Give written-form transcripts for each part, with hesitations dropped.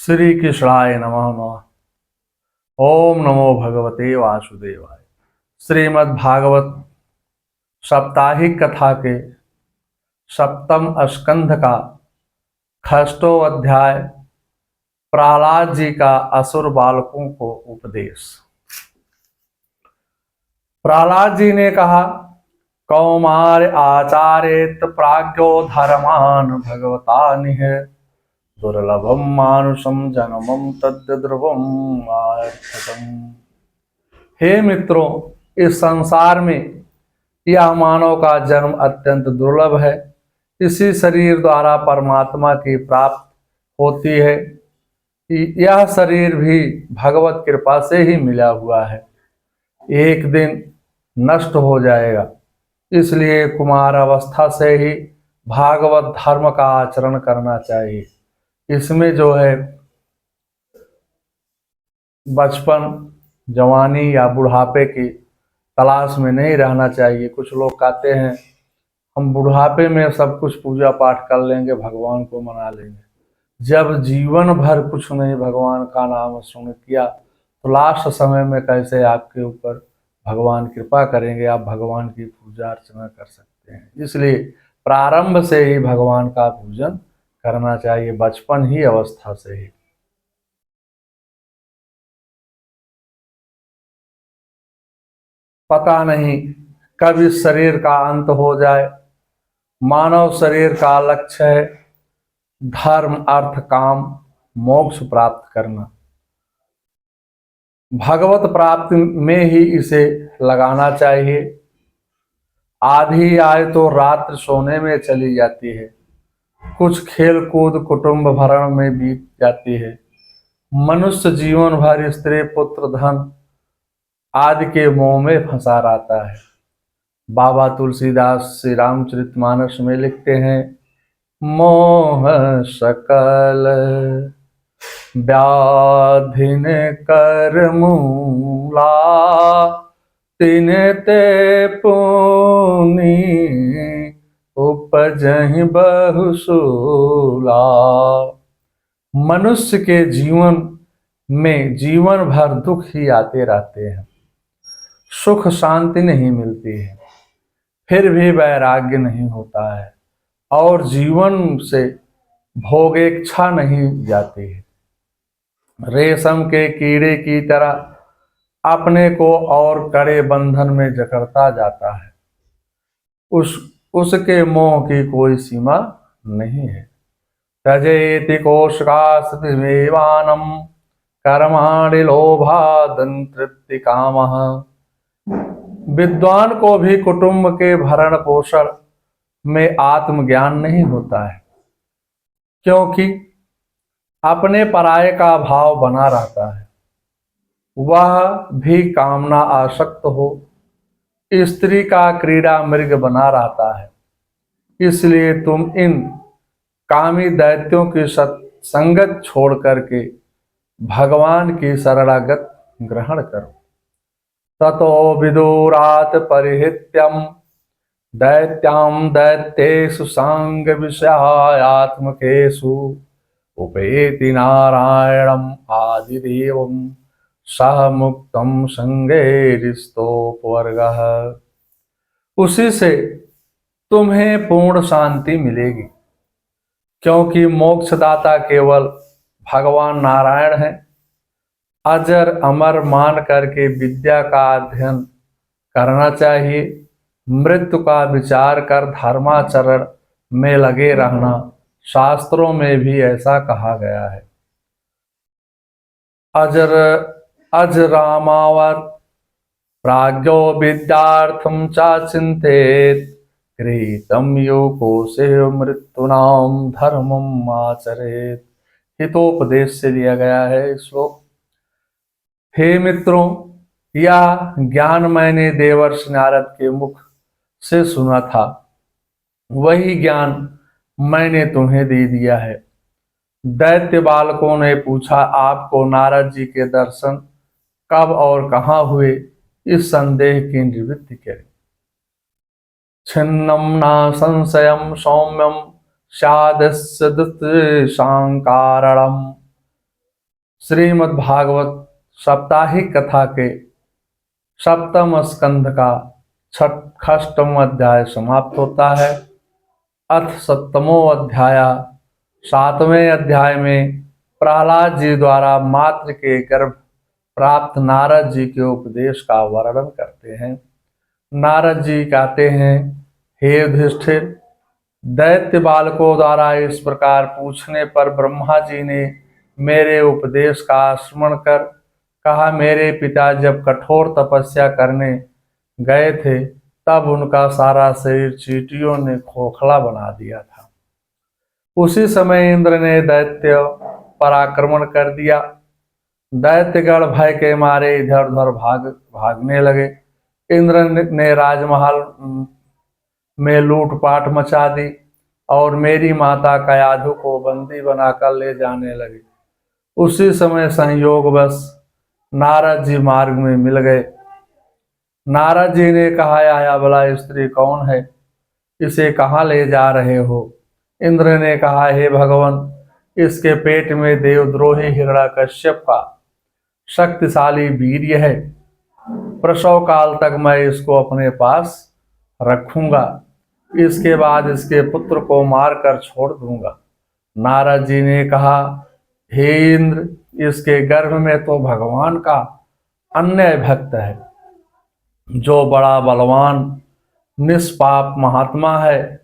श्री कृष्णाय नमः नमः। ओम नमो भगवते वासुदेवाय। श्रीमद् भागवत साप्ताहिक कथा के सप्तम स्कंध का षष्ठो अध्याय, प्रहलाद जी का असुर बालकों को उपदेश। प्रहलाद जी ने कहा, कौमार आचारेत प्राज्ञो धर्मान भगवता निह दुर्लभम मानुषम जन्मम तद्य ध्रुवम आर्थकम। हे मित्रों, इस संसार में यह मानव का जन्म अत्यंत दुर्लभ है। इसी शरीर द्वारा परमात्मा की प्राप्त होती है। यह शरीर भी भगवत कृपा से ही मिला हुआ है, एक दिन नष्ट हो जाएगा। इसलिए कुमार अवस्था से ही भागवत धर्म का आचरण करना चाहिए। इसमें जो है बचपन, जवानी या बुढ़ापे की तलाश में नहीं रहना चाहिए। कुछ लोग कहते हैं हम बुढ़ापे में सब कुछ पूजा पाठ कर लेंगे, भगवान को मना लेंगे। जब जीवन भर कुछ नहीं भगवान का नाम सुन किया तो लास्ट समय में कैसे आपके ऊपर भगवान कृपा करेंगे? आप भगवान की पूजा अर्चना कर सकते हैं। इसलिए प्रारंभ से ही भगवान का पूजन करना चाहिए, बचपन ही अवस्था से ही। पता नहीं कब इस शरीर का अंत हो जाए। मानव शरीर का लक्ष्य है धर्म, अर्थ, काम, मोक्ष प्राप्त करना। भगवत प्राप्ति में ही इसे लगाना चाहिए। आधी आय तो रात्र सोने में चली जाती है, कुछ खेल कूद कुटुंब भरण में बीत जाती है। मनुष्य जीवन भर स्त्री पुत्र धन आदि के मोह में फंसा रहता है। बाबा तुलसीदास श्री रामचरितमानस में लिखते हैं, मोह सकल व्याधिन कर मूला तिन ते पुनि उपजहि बहुसूला। मनुष्य के जीवन में जीवन भर दुख ही आते रहते हैं, सुख शांति नहीं मिलती है, फिर भी वैराग्य नहीं होता है और जीवन से भोगेच्छा नहीं जाती है। रेशम के कीड़े की तरह अपने को और कड़े बंधन में जकड़ता जाता है। उसके मोह की कोई सीमा नहीं है। त्यजेति कोशकास्तिमेवानम कर्माणि लोभादं तृप्ति कामः। विद्वान को भी कुटुंब के भरण पोषण में आत्मज्ञान नहीं होता है, क्योंकि अपने पराये का भाव बना रहता है। वह भी कामना आसक्त हो, स्त्री का क्रीड़ा मृग बना रहता है। इसलिए तुम इन कामी दैत्यों की संगत छोड़ करके भगवान की शरणागत ग्रहण करो। ततो विदुरात परिहित्यम दैत्याम दैत्येषु सांग विषयात्मकेषु उपेति नारायणम आदिदेवम सह मुक्तम संगेरिस्तोपवर्गः। उसी से तुम्हें पूर्ण शांति मिलेगी, क्योंकि मोक्षदाता केवल भगवान नारायण है। अजर अमर मान करके विद्या का अध्ययन करना चाहिए। मृत्यु का विचार कर धर्माचरण में लगे रहना, शास्त्रों में भी ऐसा कहा गया है। अजरामावर प्राज्ञो विद्यार्थम चा चिंतेत गृहीतम योगो से मृत्युनाम धर्मम आचरेत। हितोपदेश से लिया गया है श्लोक। हे मित्रों, यह ज्ञान मैंने देवर्षि नारद के मुख से सुना था, वही ज्ञान मैंने तुम्हें दे दिया है। दैत्य बालकों ने पूछा, आपको नारद जी के दर्शन कब और कहाँ हुए? इस संदेह की निवृत्ति करें। छिन्नम ना संशयम सौम्यम स्यादस्य दुष्टांकारणम श्रीमद् भागवत साप्ताहिक कथा के सप्तम स्कंध का छठम अध्याय समाप्त होता है। अथ सप्तमो अध्याय। सातवें अध्याय में प्रहलाद जी द्वारा मात्र के गर्भ प्राप्त नारद जी के उपदेश का वर्णन करते हैं। नारद जी कहते हैं, हे युधिष्ठिर, दैत्य बालकों द्वारा इस प्रकार पूछने पर ब्रह्मा जी ने मेरे उपदेश का स्मरण कर कहा, मेरे पिता जब कठोर तपस्या करने गए थे तब उनका सारा शरीर चींटियों ने खोखला बना दिया था। उसी समय इंद्र ने दैत्य पर आक्रमण कर दिया। दैत्यगण भय के मारे इधर उधर भागने लगे। इंद्र ने राजमहल में लूटपाट मचा दी और मेरी माता कयाधु को बंदी बनाकर ले जाने लगे। उसी समय संयोगवश नारद जी मार्ग में मिल गए। नारद जी ने कहा, आया भला स्त्री कौन है, इसे कहाँ ले जा रहे हो? इंद्र ने कहा, हे भगवान, इसके पेट में देवद्रोही हिरण्यकश्यप का शक्तिशाली वीर्य है। प्रसव काल तक मैं इसको अपने पास रखूंगा, इसके बाद इसके पुत्र को मारकर छोड़ दूंगा। नारद जी ने कहा, हे इंद्र, इसके गर्भ में तो भगवान का अन्य भक्त है जो बड़ा बलवान निष्पाप महात्मा है।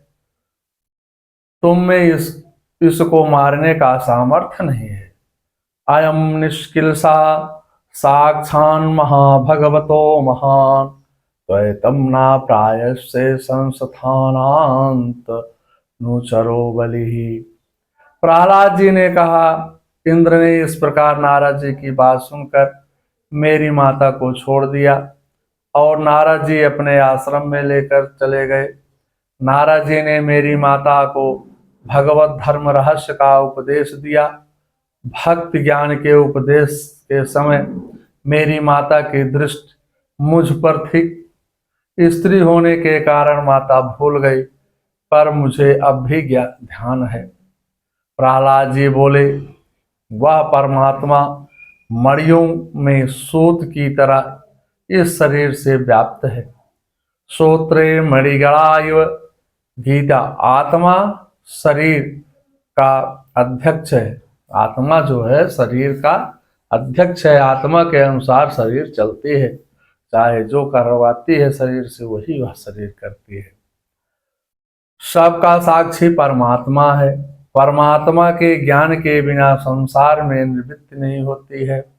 तुम में इसको मारने का सामर्थ्य नहीं है। अयम निष्किलसा साक्षान् महाभगवतो महान त्वैतम ना प्रायस्य संस्थानांत नुचरो बलि। प्रहलाद जी ने कहा, इंद्र ने इस प्रकार नारद जी की बात सुनकर मेरी माता को छोड़ दिया और नारद जी अपने आश्रम में लेकर चले गए। नारद जी ने मेरी माता को भगवत धर्म रहस्य का उपदेश दिया। भक्त ज्ञान के उपदेश के समय मेरी माता की दृष्टि मुझ पर थी। स्त्री होने के कारण माता भूल गई, पर मुझे अब भी ध्यान है। प्रहलाद जी बोले, वह परमात्मा मणियों में सूत की तरह इस शरीर से व्याप्त है। श्रोत्रे मणिगणायव गीता। आत्मा शरीर का अध्यक्ष है। आत्मा जो है शरीर का अध्यक्ष है। आत्मा के अनुसार शरीर चलती है। चाहे जो करवाती है शरीर से, वही वह शरीर करती है। सबका साक्षी परमात्मा है। परमात्मा के ज्ञान के बिना संसार में निवृत्ति नहीं होती है।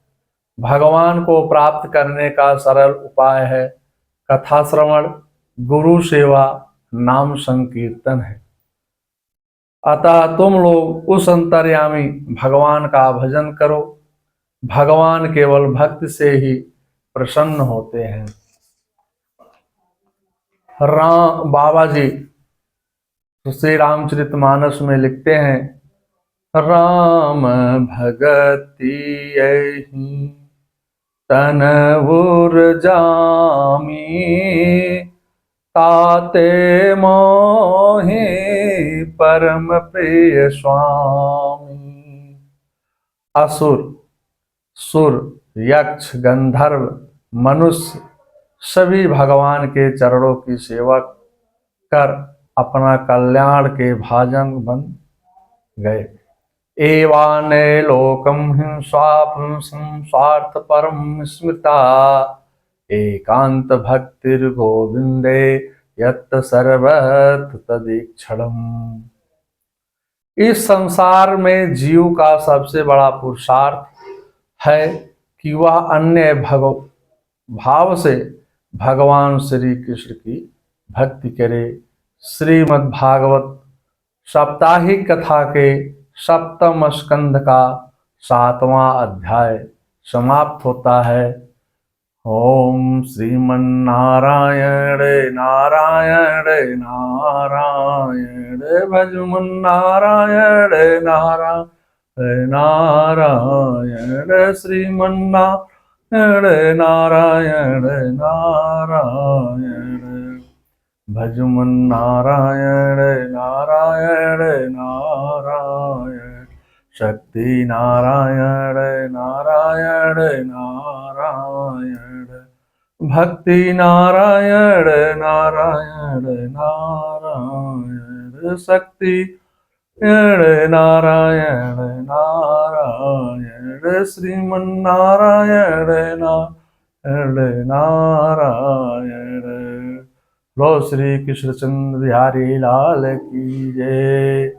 भगवान को प्राप्त करने का सरल उपाय है कथा श्रवण, गुरु सेवा, नाम संकीर्तन है। अतः तुम लोग उस अंतर्यामी भगवान का भजन करो। भगवान केवल भक्त से ही प्रसन्न होते हैं। बाबा जी श्री रामचरितमानस में लिखते हैं, राम भगति यही तन उर जामी ताते मोहि परम प्रिय स्वामी। असुर, सुर, यक्ष, गंधर्व, मनुष्य सभी भगवान के चरणों की सेवा कर अपना कल्याण के भाजन बन गए। एवाने लोकम हिंसा स्वार्थ परम स्मृता एकांत भक्तिर गोविंदे यत् सर्वत्र तदीक्षणम्। इस संसार में जीव का सबसे बड़ा पुरुषार्थ है कि वह अन्य भाव से भगवान श्री कृष्ण की भक्ति करे। श्रीमद् भागवत साप्ताहिक कथा के सप्तम स्कंध का 7वां अध्याय समाप्त होता है। ओम श्रीमन्नारायण नारायण नारायण भजमन्नारायण नारायण नारायण श्रीमन्नारायण नारायण नारायण भजमन्नारायण नारायण नारायण शक्ति नारायण नारायण नारायण, भक्ति नारायण नारायण नारायण, शक्ति नारायण नारायण, श्रीमन नारायण नारायण नारायण। लो श्री कृष्णचंद्र बिहारी लाल की जय।